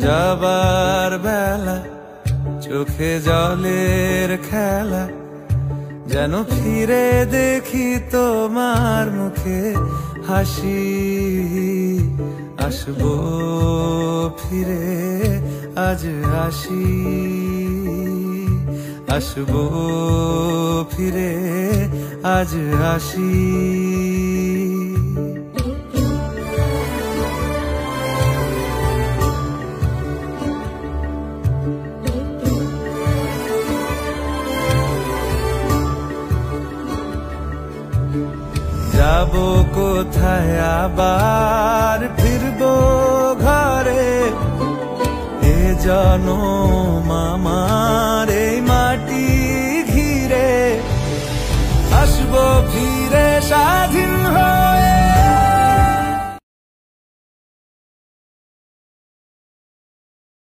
যাবার বেলা চোখে জলের খেলা, যেন ফিরে দেখি তোমার মুখে হাসি। আসবো ফিরে আজ আসি, আসবো ফিরে আজ আসি। যাবো কোথায় আবার ফিরবো ঘরে, এ জনম আমার এই মাটি ঘিরে। আসবো ফিরে স্বাধীন হয়ে